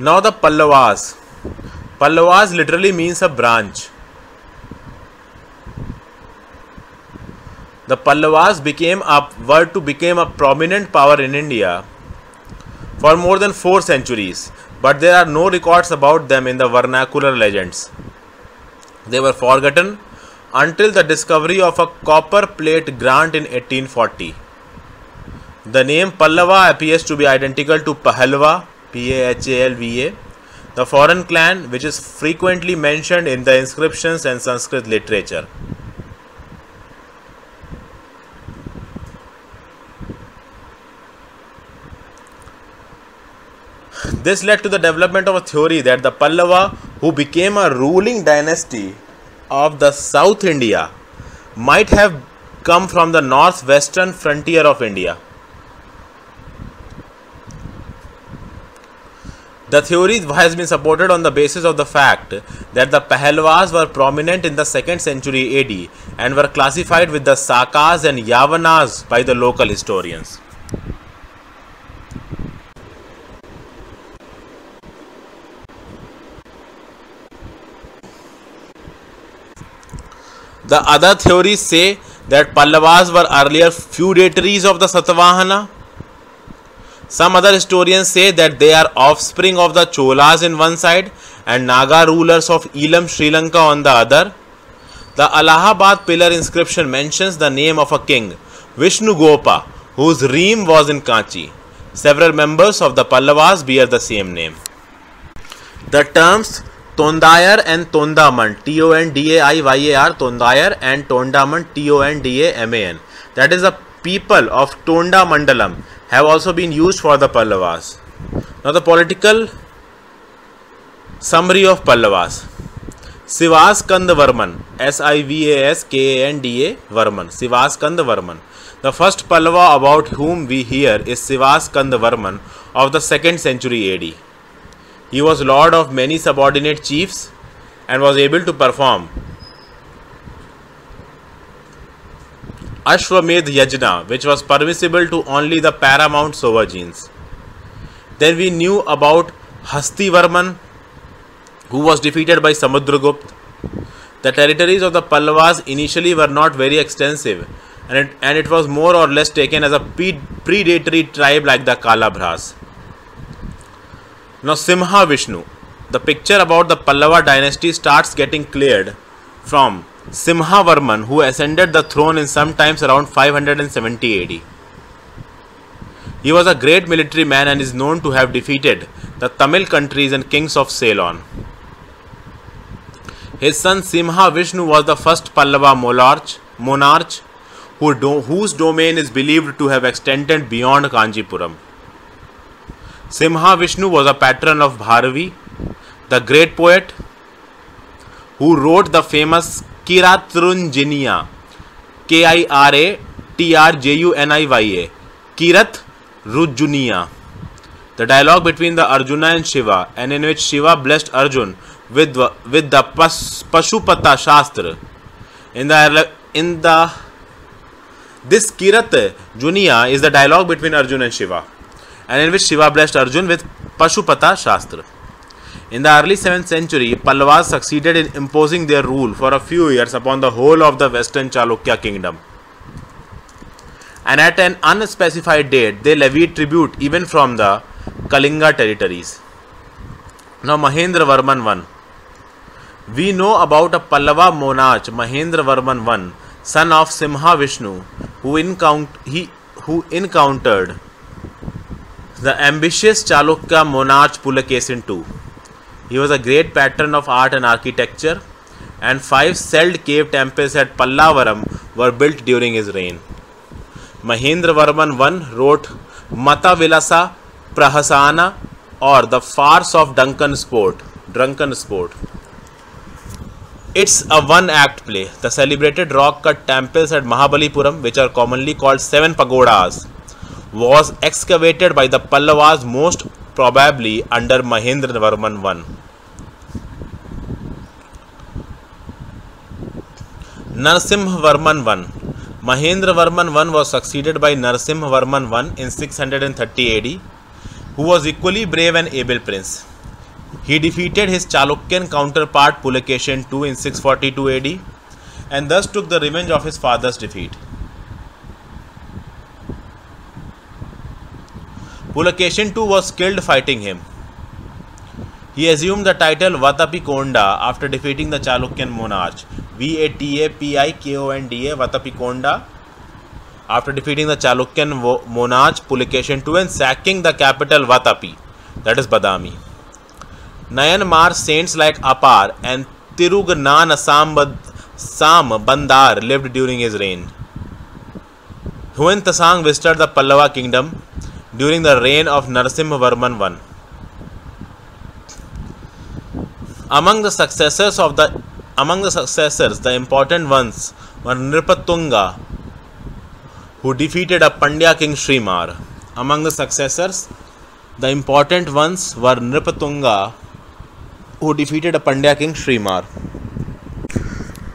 Now the Pallavas. Pallavas literally means a branch. The Pallavas were to become a prominent power in India for more than 4 centuries, but there are no records about them in the vernacular legends. They were forgotten until the discovery of a copper plate grant in 1840. The name Pallava appears to be identical to Pahalva, P-A-H-A-L-V-A, the foreign clan which is frequently mentioned in the inscriptions and Sanskrit literature. This led to the development of a theory that the Pallava, who became a ruling dynasty of the South India, might have come from the northwestern frontier of India. The theory has been supported on the basis of the fact that the Pahalvas were prominent in the 2nd century AD and were classified with the Sakas and Yavanas by the local historians. The other theories say that Pallavas were earlier feudatories of the Satavahana. Some other historians say that they are offspring of the Cholas in one side and Naga rulers of Elam, Sri Lanka on the other. The Allahabad pillar inscription mentions the name of a king, Vishnugopa, whose reign was in Kanchi. Several members of the Pallavas bear the same name. The terms Tondayar and Tondaman, T-O-N-D-A-I-Y-A-R, Tondayar and Tondaman, T-O-N-D-A-M-A-N, that is the people of Tonda Mandalam, have also been used for the Pallavas. Now the political summary of Pallavas. Sivaskanda Varman, S-I-V-A-S-K-A-N-D-A Varman, Sivaskanda Varman. The first Pallava about whom we hear is Sivaskanda Varman of the 2nd century AD. He was lord of many subordinate chiefs and was able to perform Ashwamedh Yajna, which was permissible to only the paramount sovereigns. Then we knew about Hastivarman, who was defeated by Samudragupta. The territories of the Pallavas initially were not very extensive, and it was more or less taken as a predatory tribe like the Kalabhras. Now Simha Vishnu. The picture about the Pallava dynasty starts getting cleared from Simha Varman, who ascended the throne in sometimes around 570 AD. He was a great military man and is known to have defeated the Tamil countries and kings of Ceylon. His son Simha Vishnu was the first Pallava monarch whose domain is believed to have extended beyond Kanjipuram. Simha Vishnu was a patron of Bharavi, the great poet, who wrote the famous Kiratrunjaniya, K-I-R-A-T-R-J-U-N-I-Y-A, Kiratrunjaniya, the dialogue between the Arjuna and Shiva, and in which Shiva blessed Arjun with the Pashupata Shastra. This Kiratrunjaniya is the dialogue between Arjuna and Shiva, and in which Shiva blessed Arjun with Pashupata Shastra. In the early 7th century, Pallavas succeeded in imposing their rule for a few years upon the whole of the western Chalukya kingdom. And at an unspecified date, they levied tribute even from the Kalinga territories. Now Mahendra Varman I. We know about a Pallava monarch, Mahendra Varman I, son of Simha Vishnu, who encountered the ambitious Chalukya monarch Pulakesin II. He was a great patron of art and architecture, and 5 celled cave temples at Pallavaram were built during his reign. Mahendra Varman I wrote Mata Vilasa Prahasana, or The Farce of Drunken Sport. It's a one-act play. The celebrated rock-cut temples at Mahabalipuram, which are commonly called 7 pagodas, was excavated by the Pallavas, most probably under Mahendra Varman I. Narsimha Varman I. Mahendra Varman I was succeeded by Narsimha Varman I in 630 AD, who was equally brave and able prince. He defeated his Chalukyan counterpart Pulakeshin II in 642 AD and thus took the revenge of his father's defeat. Pulakeshin II was killed fighting him. He assumed the title Vatapikonda after defeating the Chalukyan monarch Vatapikonda Vatapikonda after defeating the Chalukyan monarch Pulakeshin II and sacking the capital Vatapi, that is Badami. Nayanmar saints like Apar and Tirugnana Bandar lived during his reign. Huan Tasang visited the Pallava kingdom during the reign of Narasimhavarman I. Among the successors, the important ones were Nripatunga, who defeated a Pandya king Srimar. Among the successors, the important ones were Nripatunga, who defeated a Pandya king Srimar.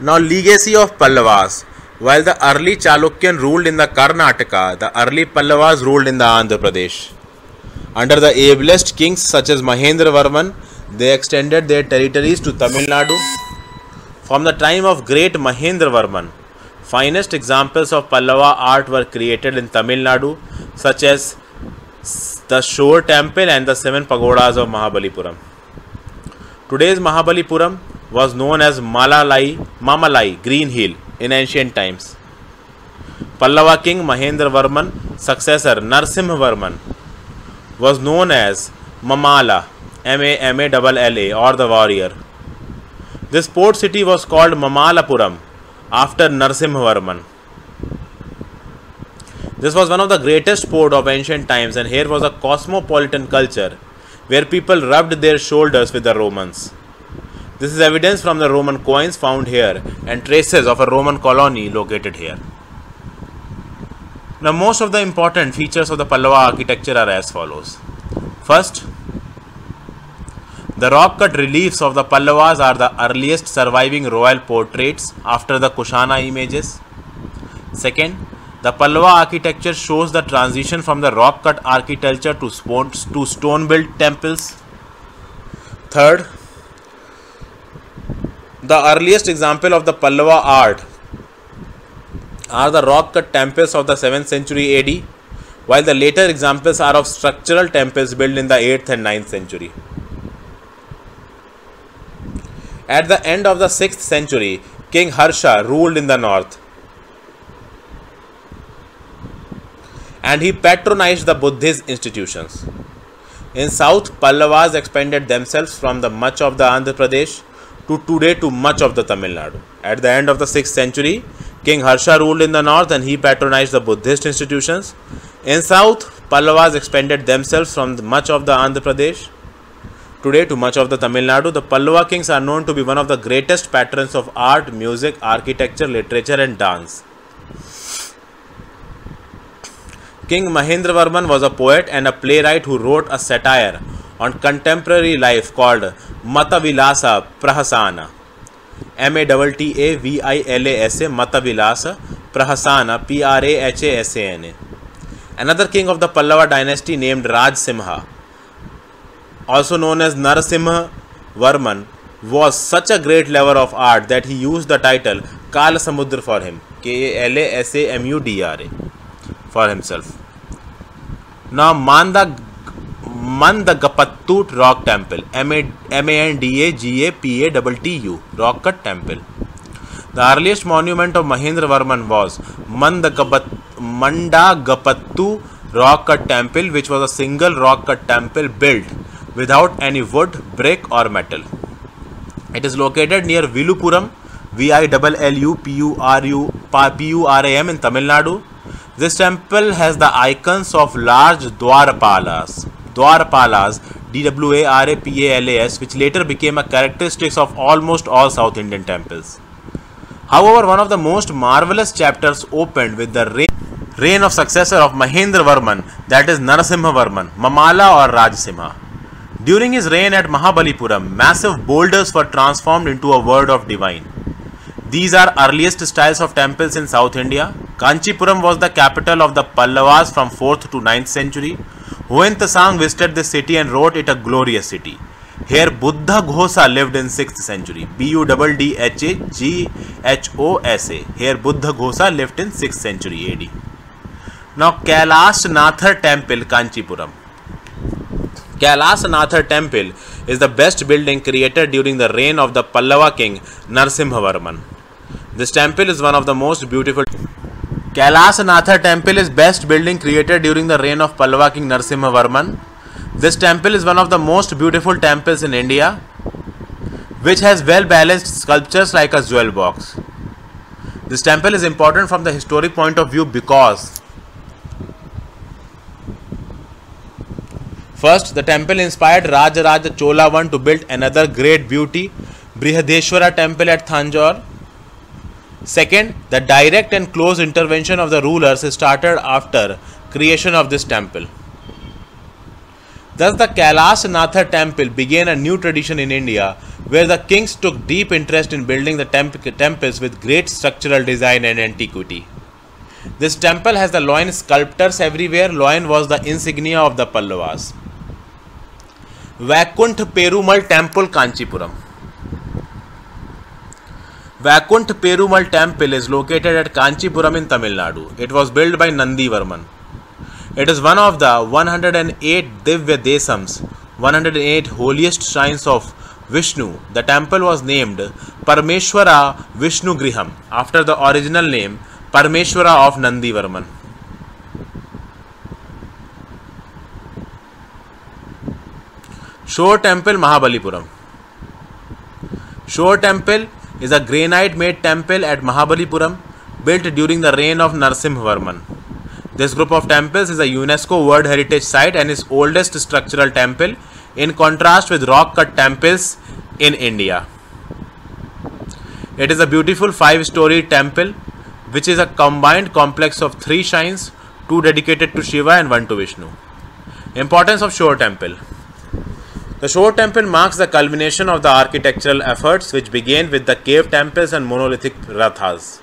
Now, legacy of Pallavas. While the early Chalukyan ruled in the Karnataka, the early Pallavas ruled in the Andhra Pradesh. Under the ablest kings such as Mahendravarman, they extended their territories to Tamil Nadu. From the time of great Mahendravarman, finest examples of Pallava art were created in Tamil Nadu, such as the Shore Temple and the 7 pagodas of Mahabalipuram. Today's Mahabalipuram was known as Mamalai, Green Hill, in ancient times. Pallava king Mahendravarman, successor Narasimhavarman, was known as Mamala, Malla, or the warrior. This port city was called Mamalapuram after Narasimhavarman. This was one of the greatest ports of ancient times, and here was a cosmopolitan culture where people rubbed their shoulders with the Romans. This is evidence from the Roman coins found here and traces of a Roman colony located here. Now, most of the important features of the Pallava architecture are as follows. First, the rock-cut reliefs of the Pallavas are the earliest surviving royal portraits after the Kushana images. Second, the Pallava architecture shows the transition from the rock-cut architecture to stone-built temples. Third, the earliest example of the Pallava art are the rock-cut temples of the 7th century AD, while the later examples are of structural temples built in the 8th and 9th century. At the end of the 6th century, King Harsha ruled in the north, and he patronized the Buddhist institutions. In south, Pallavas expanded themselves from the much of the Andhra Pradesh to much of the Tamil Nadu. At the end of the 6th century, King Harsha ruled in the north and he patronized the Buddhist institutions. In south, Pallavas expanded themselves from much of the Andhra Pradesh today to much of the Tamil Nadu. The Pallava kings are known to be one of the greatest patrons of art, music, architecture, literature and dance. King Mahendravarman was a poet and a playwright who wrote a satire on contemporary life called Matavilasa Prahasana. Mattavilasa Matavilasa Prahasana Prahasana. Another king of the Pallava dynasty named Raj Simha, also known as Narasimha Varman, was such a great lover of art that he used the title Kalasamudra for him, Kalasamudra, for himself. Now, Mandagapattu Rock Temple, Mandagapattu Rock Cut Temple. The earliest monument of Mahendravarman was Mandagapattu Rock Cut Temple, which was a single rock cut temple built without any wood, brick or metal. It is located near Vilupuram, Villupuram in Tamil Nadu. This temple has the icons of large Dwarapalas, Dwarapalas, which later became a characteristic of almost all South Indian temples. However, one of the most marvelous chapters opened with the reign of successor of Mahendravarman, that is Narasimhavarman, Mamala or Rajsimha. During his reign at Mahabalipuram, massive boulders were transformed into a word of divine. These are earliest styles of temples in South India. Kanchipuram was the capital of the Pallavas from 4th to 9th century. Huan Tsang visited this city and wrote it a glorious city. Here Buddha Ghosa lived in 6th century. Buddhaghosa. Here Buddha Ghosa lived in 6th century AD. Now Kailasanathar Temple, Kanchipuram. Kailasanathar Temple is the best building created during the reign of the Pallava king Narasimhavarman. This temple is one of the most beautiful. Kailasanathar Temple is best building created during the reign of Pallava king Narasimhavarman. This temple is one of the most beautiful temples in India, which has well balanced sculptures like a jewel box. This temple is important from the historic point of view because first, the temple inspired Rajaraja Chola I to build another great beauty, Brihadeshwara temple at Thanjore. Second, the direct and close intervention of the rulers started after creation of this temple. Thus, the Kailasanathar temple began a new tradition in India where the kings took deep interest in building the temples with great structural design and antiquity. This temple has the lion sculptures everywhere. Lion was the insignia of the Pallavas. Vaikuntha Perumal Temple, Kanchipuram. Vaikuntha Perumal Temple is located at Kanchipuram in Tamil Nadu. It was built by Nandivarman. It is one of the 108 Divya Desams, 108 holiest shrines of Vishnu. The temple was named Parameshwara Vishnu Griham after the original name Parameshwara of Nandivarman. Shore Temple, Mahabalipuram. Shore Temple is a granite made temple at Mahabalipuram built during the reign of Narasimhavarman. This group of temples is a UNESCO World Heritage Site and is oldest structural temple in contrast with rock cut temples in India. It is a beautiful 5-story temple which is a combined complex of 3 shrines, 2 dedicated to Shiva and 1 to Vishnu. Importance of Shore Temple. The Shore Temple marks the culmination of the architectural efforts which began with the cave temples and monolithic rathas.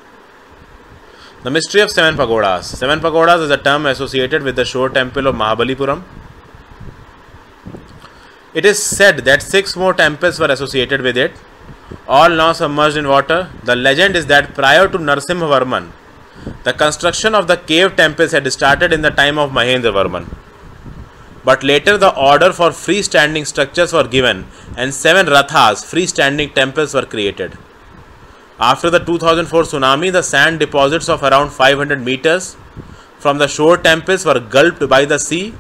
The mystery of 7 pagodas. 7 pagodas is a term associated with the Shore Temple of Mahabalipuram. It is said that 6 more temples were associated with it, all now submerged in water. The legend is that prior to Narasimhavarman, the construction of the cave temples had started in the time of Mahendravarman. But later the order for freestanding structures were given and 7 rathas, freestanding temples, were created. After the 2004 tsunami, the sand deposits of around 500 meters from the shore temples were gulped by the sea,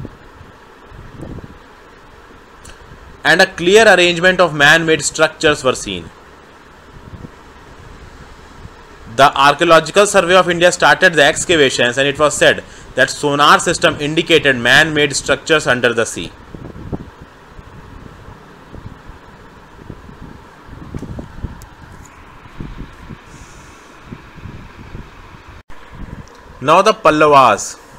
and a clear arrangement of man-made structures were seen. The Archaeological Survey of India started the excavations, and it was said that sonar system indicated man-made structures under the sea. Now the Pallavas.